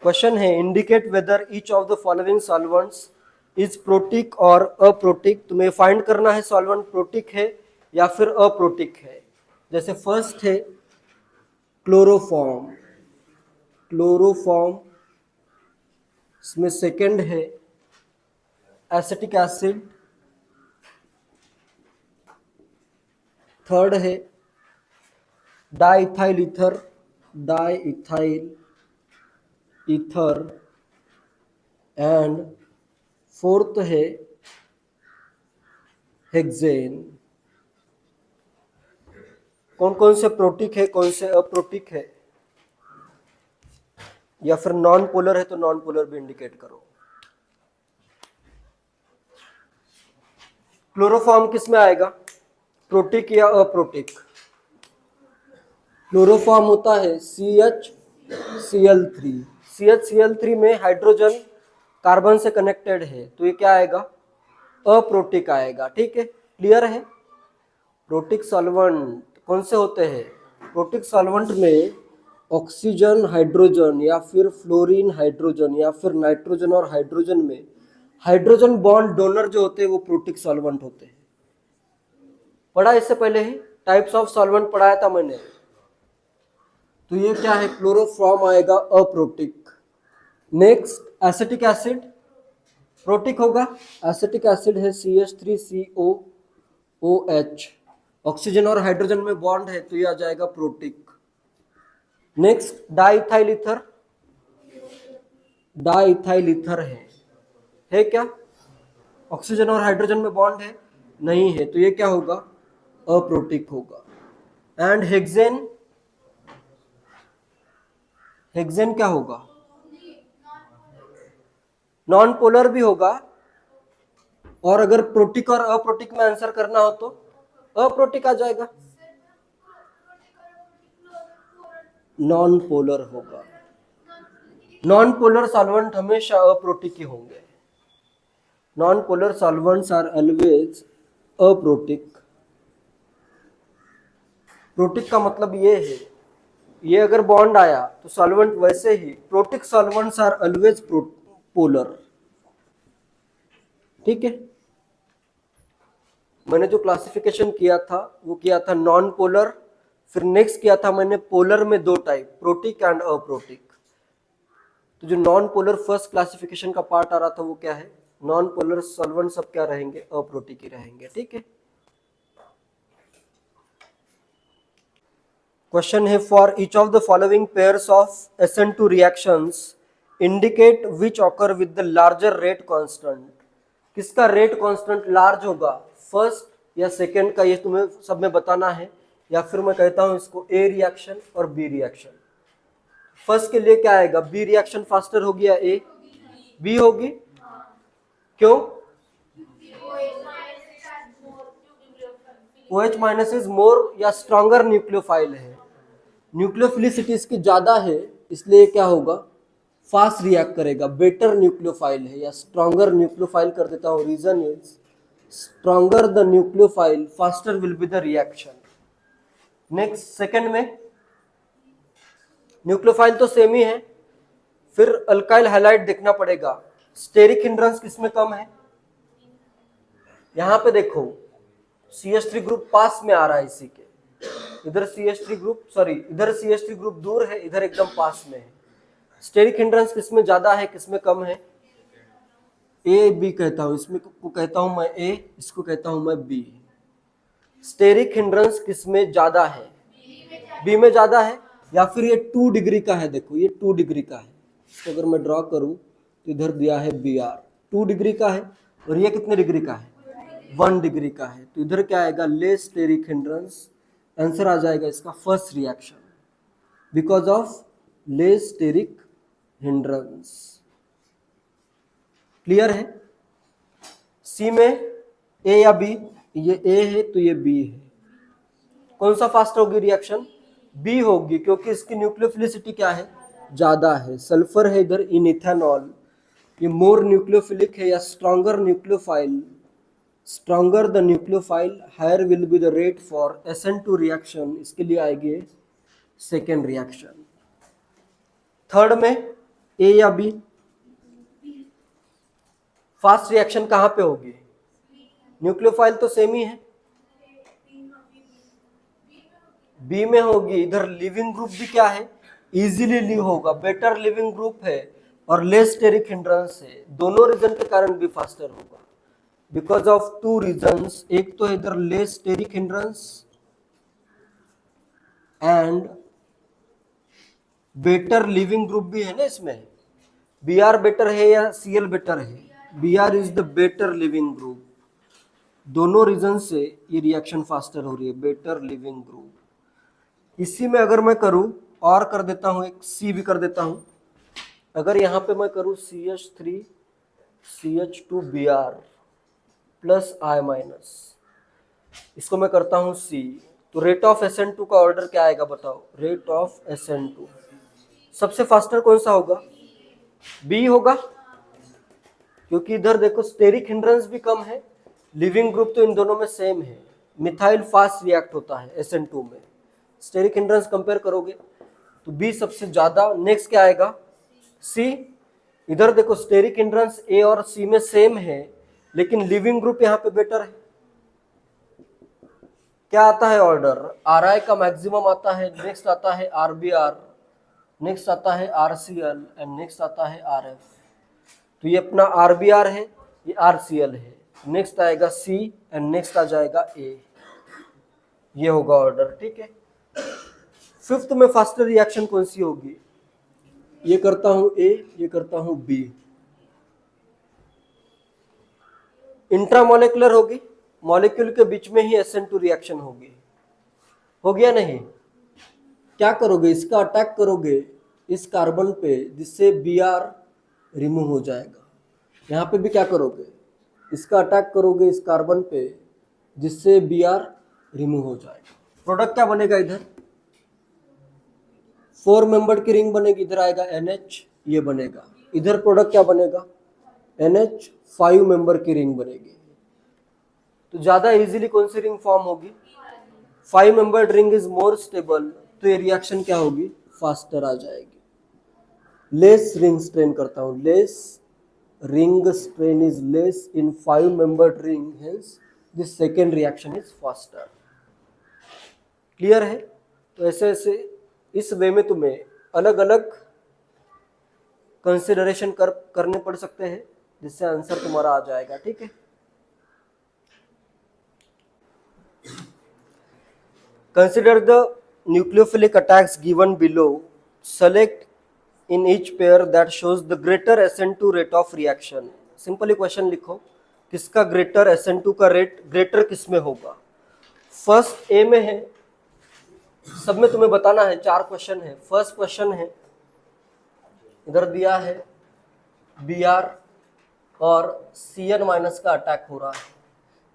Question है indicate whether each of the following solvents is protic और aprotic. तुम्हें find करना है सॉल्वेंट प्रोटिक है या फिर अप्रोटिक है। जैसे फर्स्ट है क्लोरोफॉर्म, क्लोरोफॉर्म। इसमें सेकंड है एसिटिक एसिड, थर्ड है diethyl ether, diethyl ether, and fourth है हेक्सेन। कौन कौन से प्रोटिक है, कौन से अप्रोटिक है, या फिर नॉन पोलर है तो नॉन पोलर भी इंडिकेट करो। क्लोरोफॉर्म किस में आएगा, प्रोटिक या अप्रोटिक? क्लोरोफॉर्म होता है CHCl3। CHCl3 में हाइड्रोजन कार्बन से कनेक्टेड है, तो ये क्या आएगा, अप्रोटिक आएगा। ठीक है, क्लियर है। प्रोटिक सॉल्वेंट कौन से होते हैं? प्रोटिक सॉल्वेंट में ऑक्सीजन हाइड्रोजन या फिर फ्लोरीन हाइड्रोजन या फिर नाइट्रोजन और हाइड्रोजन में हाइड्रोजन बॉन्ड डोनर जो होते हैं वो प्रोटिक सॉल्वेंट होते हैं। पढ़ा इससे पहले ही, टाइप्स ऑफ सॉल्वेंट पढ़ाया था मैंने। तो ये क्या है, क्लोरोफॉर्म आएगा aprotic. Next acetic acid protic होगा। एसिटिक एसिड है CH3COOH, ऑक्सीजन और हाइड्रोजन में बॉन्ड है तो ये आ जाएगा protic. Next diethyl ether, diethyl ether है क्या, ऑक्सीजन और हाइड्रोजन में बॉन्ड है, नहीं है, तो ये क्या होगा, अप्रोटिक होगा। एंड हेक्सेन, हेक्सेन क्या होगा, नॉन पोलर भी होगा। और अगर प्रोटिक और अप्रोटिक में आंसर करना हो तो अप्रोटिक आ जाएगा, नॉन पोलर होगा। नॉन पोलर सॉल्वेंट हमेशा अप्रोटिक ही होंगे। Non polar solvents are always aprotic. Protic का मतलब ये है, ये अगर बॉन्ड आया तो सॉल्वेंट वैसे ही, protic solvents are always polar. ठीक है, मैंने जो क्लासिफिकेशन किया था वो किया था नॉन पोलर, फिर नेक्स्ट किया था मैंने पोलर में दो टाइप, प्रोटिक एंड अप्रोटिक। तो जो नॉन पोलर फर्स्ट क्लासिफिकेशन का पार्ट आ रहा था वो क्या है, नॉन पोलर सॉल्वेंट सब क्या रहेंगे, अप्रोटिक ही रहेंगे। ठीक है, क्वेश्चन है for each of the following pairs of SN2 reactions indicate which occur with the larger rate constant. किसका रेट कांस्टेंट लार्ज होगा, फर्स्ट या सेकंड का, ये तुम्हें सब में बताना है। या फिर मैं कहता हूं इसको A रिएक्शन और B रिएक्शन। फर्स्ट के लिए क्या आएगा, B रिएक्शन फास्टर होगी या A? B होगी। क्यों? OH माइनस इज मोर या स्ट्रॉन्गर न्यूक्लियोफाइल है, न्यूक्लियोफिलिसिटी इसकी ज्यादा है, इसलिए क्या होगा, फास्ट रिएक्ट करेगा, बेटर न्यूक्लियोफाइल है, या स्ट्रॉन्गर न्यूक्लियोफाइल कर देता हूं। Reason is stronger the nucleophile faster will be the reaction. Next second में न्यूक्लियोफाइल तो सेम ही है, फिर अल्काइल हैलाइड देखना पड़ेगा। स्टेरिक हिंड्रेंस किसमें कम है, यहां पे देखो CH3 ग्रुप पास में आ रहा है इसी के, इधर CH3 ग्रुप, सॉरी इधर CH3 ग्रुप दूर है, इधर एकदम पास में है। स्टेरिक हिंड्रेंस किसमें ज्यादा है, किसमें कम है? A B कहता हूं, इसमें को कहता हूं मैं A, इसको कहता हूं मैं B। स्टेरिक हिंड्रेंस किसमें ज्यादा है, B में ज्यादा है। या फिर ये 2 डिग्री का है, देखो ये 2 डिग्री का है, तो अगर मैं ड्रॉ करूं तो इधर दिया है Br, 2 डिग्री का है, और ये कितने डिग्री का है, 1 डिग्री का है, तो इधर क्या आएगा, लेस स्टेरिक हिंड्रेंस। आंसर आ जाएगा इसका first reaction, because of less steric hindrance. Clear है। सी में A या B, ये A है तो ये B है, कौन सा फास्ट होगी रिएक्शन, B होगी, क्योंकि इसकी न्यूक्लियोफिलिसिटी क्या है, ज्यादा है। सल्फर है इधर इन इथेनॉल, ये मोर न्यूक्लियोफिलिक है या stronger nucleophile, stronger the nucleophile higher will be the rate for SN2 reaction, इसके लिए आएगी सेकेंड रिएक्शन। थर्ड में ए या बी? फास्ट रिएक्शन कहां पे होगी? न्यूक्लियोफाइल तो सेम ही है, बी में होगी। इधर लिविंग ग्रुप भी क्या है, इजीली लीव होगा, बेटर लिविंग ग्रुप है और लेस स्टेरिक हिंड्रेंस है। दोनों रीजन के कारण भी फास्टर होगा, बिकॉज ऑफ टू रीजंस। एक तो इधर less steric hindrance and better leaving group भी है ना इसमें। बी आर बेटर है या सी एल बेटर है? B R is the better leaving group. दोनों रीजन से ये रिएक्शन फास्टर हो रही है, बेटर लिविंग ग्रुप। इसी में अगर मैं करूं और कर देता हूं, एक सी भी कर देता हूं। अगर यहां पे मैं करूं CH3 CH2Br plus I minus, इसको मैं करता हूं C, तो रेट ऑफ SN2 का ऑर्डर क्या आएगा बताओ? रेट ऑफ SN2 सबसे फास्टर कौन सा होगा? बी होगा, क्योंकि इधर देखो स्टेरिक हिंड्रेंस भी कम है, लिविंग ग्रुप तो इन दोनों में सेम है। मिथाइल फास्ट रिएक्ट होता है SN2 में, स्टेरिक हिंड्रेंस कंपेयर करोगे तो बी सबसे ज्यादा। नेक्स्ट क्या आएगा? सी। इधर देखो स्टेरिक हिंड्रेंस ए और सी में सेम है, लेकिन लिविंग ग्रुप यहाँ पे बेटर है। क्या आता है ऑर्डर? RI का मैक्सिमम आता है, नेक्स्ट आता है RBr, नेक्स्ट आता है RCl एंड नेक्स्ट आता है RF। तो ये अपना RBr है, ये RCl है, नेक्स्ट आएगा C एंड नेक्स्ट आ जाएगा A। ये होगा ऑर्डर, ठीक है। फिफ्थ में फास्टर रिएक्शन कौन सी होगी? ये करता हूं A, ये करता हूं B। इंट्रामोलेकुलर होगी, मॉलिक्यूल के बीच में ही SN2 रिएक्शन होगी। हो गया नहीं? क्या करोगे? इसका अटैक करोगे इस कार्बन पे, जिससे Br रिमूव हो जाएगा। यहाँ पे भी क्या करोगे? इसका अटैक करोगे इस कार्बन पे, जिससे Br रिमूव हो जाएगा। प्रोडक्ट क्या बनेगा? इधर 4 मेंबर्ड की रिंग बनेगी, इधर आएगा NH, ये बनेगा। इधर प्रोडक्ट क्या बनेगा? NH 5 मेंबर की रिंग बनेगी। तो ज्यादा इजीली कौन सी रिंग फॉर्म होगी? 5 membered ring is more stable, तो ये रिएक्शन क्या होगी? फास्टर आ जाएगी। लेस रिंग स्ट्रेन करता हूं, less ring strain is less in 5 membered ring, hence this second reaction is faster. Clear है? तो ऐसे ऐसे इस वे में तुम्हें अलग अलग कंसिडरेशन करने पड़ सकते हैं, जिससे आंसर तुम्हारा आ जाएगा, ठीक है। Consider the nucleophilic attacks given below, select in each pair that shows the greater SN2 rate of reaction. Simply question लिखो, किसका ग्रेटर SN2 का रेट ग्रेटर किस में होगा? फर्स्ट ए में है, सब में तुम्हें बताना है, 4 क्वेश्चन है। फर्स्ट क्वेश्चन है, इधर दिया है Br और Cn माइनस का अटैक हो रहा है।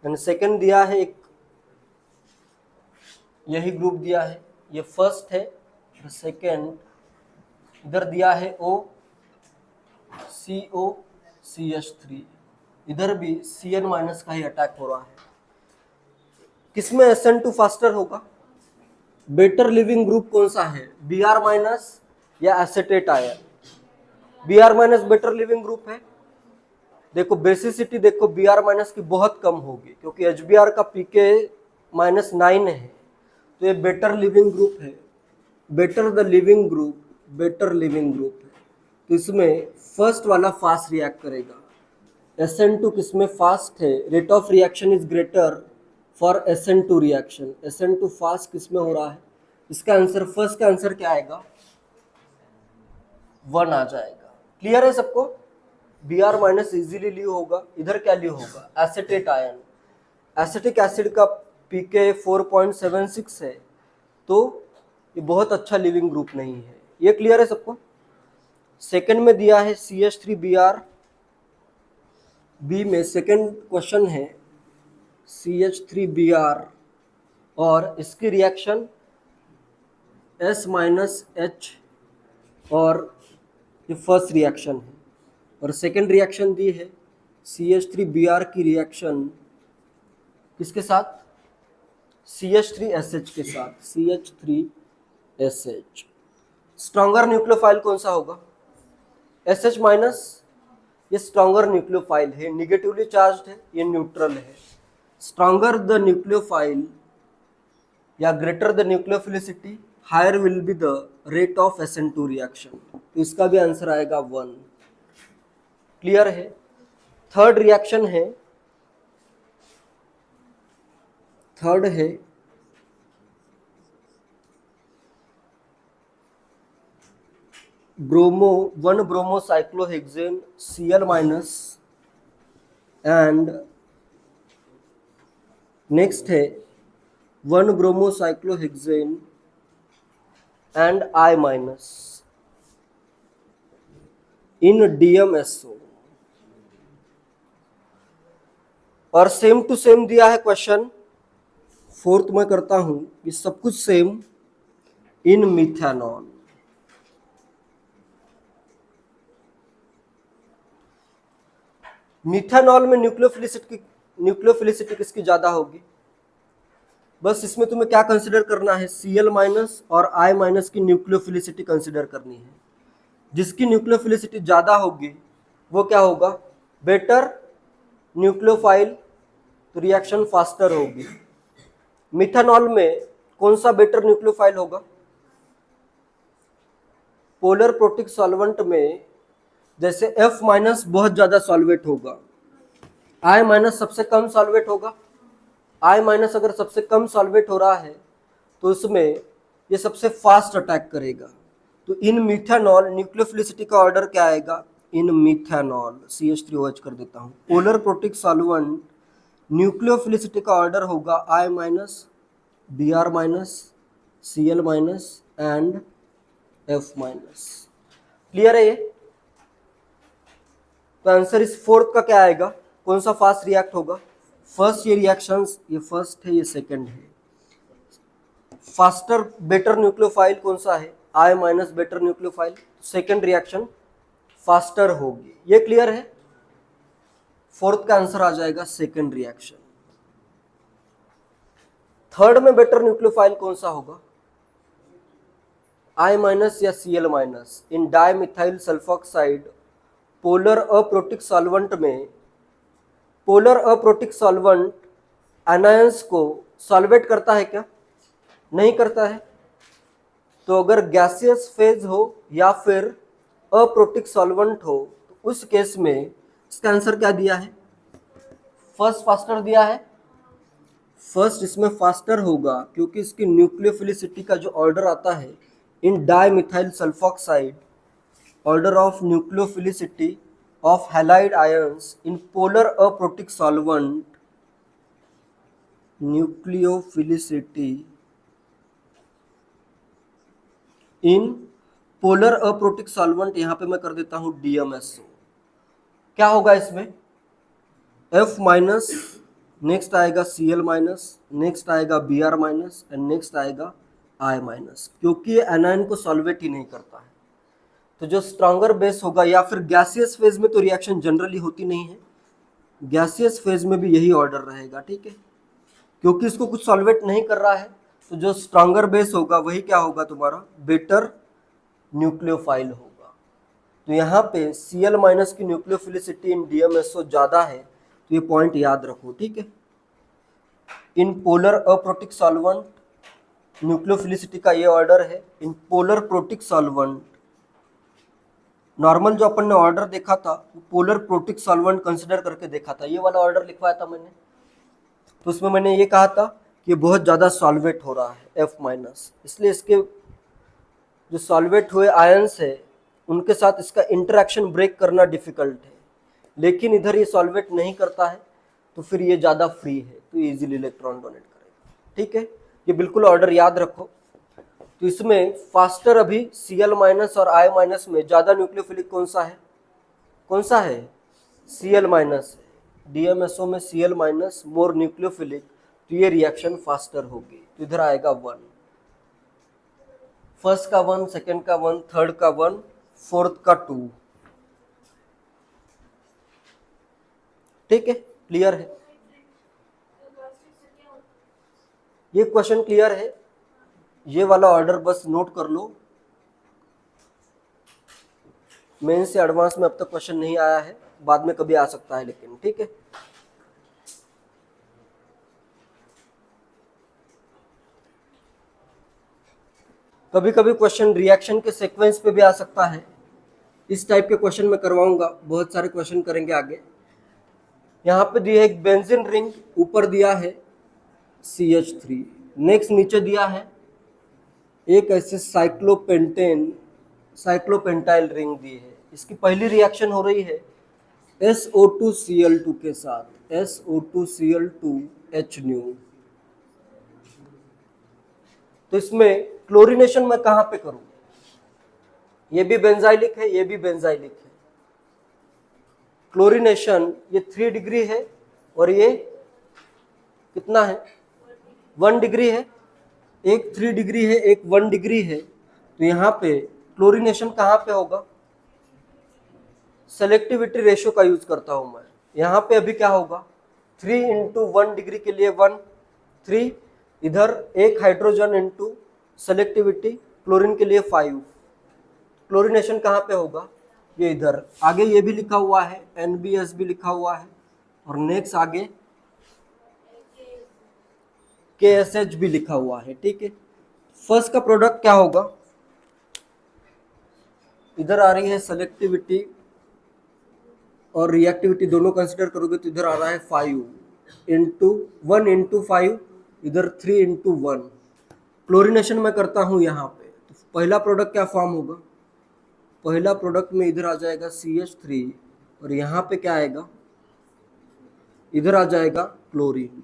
एंड सेकंड दिया है एक यही ग्रुप दिया है, ये फर्स्ट है। सेकंड इधर दिया है O CO CH3, इधर भी Cn माइनस का ही अटैक हो रहा है। किसमें SN2 फास्टर होगा? बेटर लिविंग ग्रुप कौन सा है? Br माइनस या acetate ion? Br minus better leaving group है। देखो बेसिसिटी देखो Br माइनस की बहुत कम होगी, क्योंकि HBr का pK -9 है, तो ये बेटर लिविंग ग्रुप है। Better the leaving group, better leaving group है, तो इसमें फर्स्ट वाला फास्ट रिएक्ट करेगा। SN2 किसमें फास्ट है? Rate of reaction is greater for SN2 reaction. SN2 fast किसमें हो रहा है? इसका आंसर, फर्स्ट का आंसर क्या आएगा? 1 आ जाएगा। क्लियर है सबको? Br माइनस इजीली लीव होगा। इधर क्या लीव होगा? एसेटेट आयन। एसिटिक एसिड का pK 4.76 है, तो ये बहुत अच्छा लिविंग ग्रुप नहीं है। ये क्लियर है सबको? सेकंड में दिया है CH3Br, बी में सेकंड क्वेश्चन है CH3Br और इसकी रिएक्शन S-H, और ये फर्स्ट रिएक्शन है। और सेकंड रिएक्शन दी है CH3Br की रिएक्शन किसके साथ? CH3SH के साथ, CH3SH। स्ट्रॉन्गर न्यूक्लियोफाइल कौन सा होगा? एस एच माइनस ये स्ट्रॉन्गर न्यूक्लियोफाइल है, निगेटिवली चार्ज्ड है, ये न्यूट्रल है। स्ट्रॉन्गर द न्यूक्लियोफाइल या greater the nucleophilicity, higher will be the rate of SN2 reaction. तो इसका भी आंसर आएगा 1। क्लियर है। थर्ड रिएक्शन है, थर्ड है bromo 1 bromocyclohexane Cl minus and next है 1 bromocyclohexane and I minus in DMSO। और सेम टू सेम दिया है क्वेश्चन। फोर्थ में करता हूं कि सब कुछ सेम इन मिथेनॉल। मिथेनॉल में न्यूक्लियोफिलिसिटी किसकी ज्यादा होगी? बस इसमें तुम्हें क्या कंसीडर करना है, Cl माइनस और I माइनस की न्यूक्लियोफिलिसिटी कंसीडर करनी है। जिसकी न्यूक्लियोफिलिसिटी ज्यादा होगी वो क्या होगा, बेटर न्यूक्लियोफाइल, तो रिएक्शन फास्टर होगी। मिथेनॉल में कौन सा बेटर न्यूक्लियोफाइल होगा? पोलर प्रोटिक सॉल्वेंट में जैसे F माइनस बहुत ज्यादा सॉल्वेट होगा, I माइनस सबसे कम सॉल्वेट होगा। I माइनस अगर सबसे कम सॉल्वेट हो रहा है तो उसमें ये सबसे फास्ट अटैक करेगा। तो इन मिथेनॉल न्यूक्लियोफिलिसिटी का ऑर्डर क्या आएगा, इन मिथेनॉल CH3OH कर देता हूं। पोलर प्रोटिक सॉल्वेंट न्यूक्लियोफिलिसिटी का ऑर्डर होगा I minus, Br minus, Cl minus and F minus. Clear है ये? तो आंसर इस फोर्थ का क्या आएगा, कौन सा फास्ट रिएक्ट होगा? फर्स्ट ये रिएक्शंस, ये फर्स्ट है, ये सेकंड है। फास्टर बेटर न्यूक्लियोफाइल कौन सा है, I minus better nucleophile, second reaction faster होगी। ये क्लियर है? फोर्थ का आंसर आ जाएगा सेकंड रिएक्शन। थर्ड में बेटर न्यूक्लियोफाइल कौन सा होगा, I माइनस या Cl minus in dimethyl sulfoxide polar aprotic solvent में। पोलर अप्रोटिक सॉल्वेंट एनायंस को सॉल्वेट करता है क्या? नहीं करता है। तो अगर गैसियस फेज हो या फिर अप्रोटिक सॉल्वेंट हो तो उस केस में इसका आंसर क्या दिया है, फर्स्ट फास्टर दिया है। फर्स्ट इसमें फास्टर होगा क्योंकि इसकी न्यूक्लियोफिलिसिटी का जो ऑर्डर आता है in dimethyl sulfoxide, order of nucleophilicity of halide ions in polar aprotic solvent, nucleophilicity in polar aprotic solvent, यहां पे मैं कर देता हूं DMSO। क्या होगा इसमें, F माइनस, नेक्स्ट आएगा Cl माइनस, नेक्स्ट आएगा Br माइनस एंड नेक्स्ट आएगा I माइनस, क्योंकि ये एनायन को सॉल्वेट ही नहीं करता है। तो जो स्ट्रॉन्गर बेस होगा, या फिर गैसियस फेज में तो रिएक्शन जनरली होती नहीं है, गैसियस फेज में भी यही ऑर्डर रहेगा, ठीक है, क्योंकि इसको कुछ सॉल्वेट नहीं कर रहा है। तो जो स्ट्रॉन्गर बेस होगा वही क्या होगा तुम्हारा, बेटर न्यूक्लियोफाइल होगा। तो यहाँ पे Cl माइनस की न्यूक्लियोफिलिसिटी इन DMSO ज्यादा है, तो ये पॉइंट याद रखो, ठीक है। In polar aprotic solvent nucleophilicity का ये ऑर्डर है। In polar protic solvent, normal जो अपन ने ऑर्डर देखा था वो पोलर प्रोटिक सॉल्वेंट कंसिडर करके देखा था, ये वाला ऑर्डर लिखवाया था मैंने। तो उसमें मैंने ये कहा था कि बहुत ज़्यादा सॉल्वेट हो रहा है F माइनस, इसलिए इसके जो सॉल्वेट हुए आयंस है उनके साथ इसका इंटरेक्शन ब्रेक करना डिफिकल्ट है। लेकिन इधर ये सॉल्वेट नहीं करता है तो फिर ये ज़्यादा फ्री है, तो इजीली इलेक्ट्रॉन डोनेट करेगा, ठीक है। ये बिल्कुल ऑर्डर याद रखो। तो इसमें फास्टर अभी Cl माइनस और I माइनस में ज़्यादा न्यूक्लियोफिलिक कौन सा है, कौन सा है, Cl माइनस है। DMSO में Cl माइनस मोर न्यूक्लियोफिलिक, तो ये रिएक्शन फास्टर होगी। तो इधर आएगा 1, फर्स्ट का 1, सेकेंड का 1, थर्ड का 1, फोर्थ का 2, ठीक है। क्लियर है, ये क्वेश्चन क्लियर है। ये वाला ऑर्डर बस नोट कर लो। मेन से एडवांस में अब तक क्वेश्चन नहीं आया है, बाद में कभी आ सकता है लेकिन, ठीक है। कभी कभी क्वेश्चन रिएक्शन के सीक्वेंस पे भी आ सकता है, इस टाइप के क्वेश्चन मैं करवाऊंगा, बहुत सारे क्वेश्चन करेंगे आगे। यहाँ पे दिया है एक बेंजीन रिंग, ऊपर दिया है CH3, नेक्स्ट नीचे दिया है एक ऐसे साइक्लोपेंटाइल रिंग दी है। इसकी पहली रिएक्शन हो रही है SO2Cl2 के साथ, SO2Cl2H न्यू। तो इसमें क्लोरीनेशन मैं कहां पे करूं? ये भी बेंजाइलिक है, ये भी बेंजाइलिक है। क्लोरीनेशन ये 3 डिग्री है और ये कितना है? 1 डिग्री है। एक 3 डिग्री है, एक 1 डिग्री है। तो यहाँ पे क्लोरीनेशन कहाँ पे होगा? सेलेक्टिविटी रेशियो का यूज करता हूं मैं। यहाँ पे अभी क्या होगा? 3 इंटू 1 डिग्री के लिए 1, 3 इधर एक हाइड्रोजन इंटू सेलेक्टिविटी क्लोरीन के लिए 5। क्लोरीनेशन कहाँ पे होगा? ये इधर। आगे ये भी लिखा हुआ है, NBS भी लिखा हुआ है, और नेक्स्ट आगे KSH भी लिखा हुआ है, ठीक है। फर्स्ट का प्रोडक्ट क्या होगा? इधर आ रही है सेलेक्टिविटी और रिएक्टिविटी दोनों कंसिडर करोगे तो इधर आ रहा है 5 इंटू 1 इंटू 5, इधर 3 इंटू 1। क्लोरीनेशन मैं करता हूँ यहाँ पे, तो पहला प्रोडक्ट क्या फॉर्म होगा? पहला प्रोडक्ट में इधर आ जाएगा CH3 और यहाँ पे क्या आएगा? इधर आ जाएगा क्लोरीन।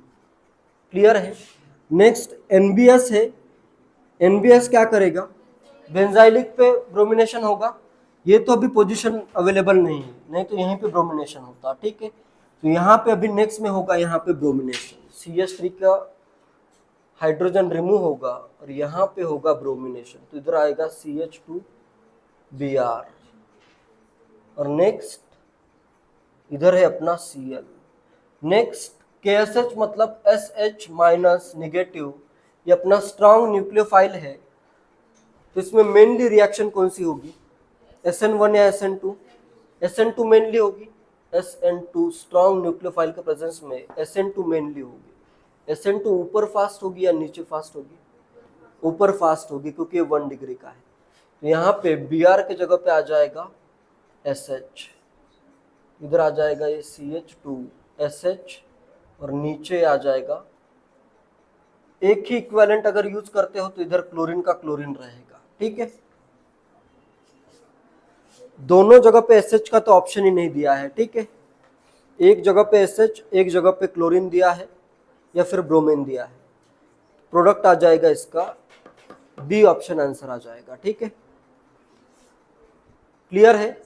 क्लियर है? नेक्स्ट NBS है। NBS क्या करेगा? बेंजाइलिक पे ब्रोमिनेशन होगा। ये तो अभी पोजीशन अवेलेबल नहीं है, नहीं तो यहीं पे ब्रोमिनेशन होता, ठीक है। तो यहाँ पे अभी नेक्स्ट में होगा यहाँ पे ब्रोमिनेशन, CH3 का हाइड्रोजन रिमूव होगा और यहाँ पे होगा ब्रोमिनेशन। तो इधर आएगा CH2Br और नेक्स्ट इधर है अपना Cl। नेक्स्ट KSH मतलब SH माइनस निगेटिव, ये अपना स्ट्रॉन्ग न्यूक्लियोफाइल है। तो इसमें मेनली रिएक्शन कौन सी होगी? SN1 या SN2? SN2 मेनली होगी। SN2 स्ट्रॉन्ग न्यूक्लियोफाइल के प्रेजेंस में SN2 मेनली होगी। SN2 ऊपर फास्ट होगी या नीचे फास्ट होगी? ऊपर फास्ट होगी, क्योंकि ये 1 डिग्री का है। तो यहाँ पे Br के जगह पे आ जाएगा SH, इधर आ जाएगा ये CH2SH और नीचे आ जाएगा, एक ही इक्विवेलेंट अगर यूज करते हो तो इधर क्लोरीन का क्लोरीन रहेगा, ठीक है। दोनों जगह पे SH का तो ऑप्शन ही नहीं दिया है, ठीक है। एक जगह पे SH, एक जगह पे क्लोरीन दिया है या फिर ब्रोमीन दिया है। प्रोडक्ट आ जाएगा इसका B ऑप्शन आंसर आ जाएगा, ठीक है। क्लियर है?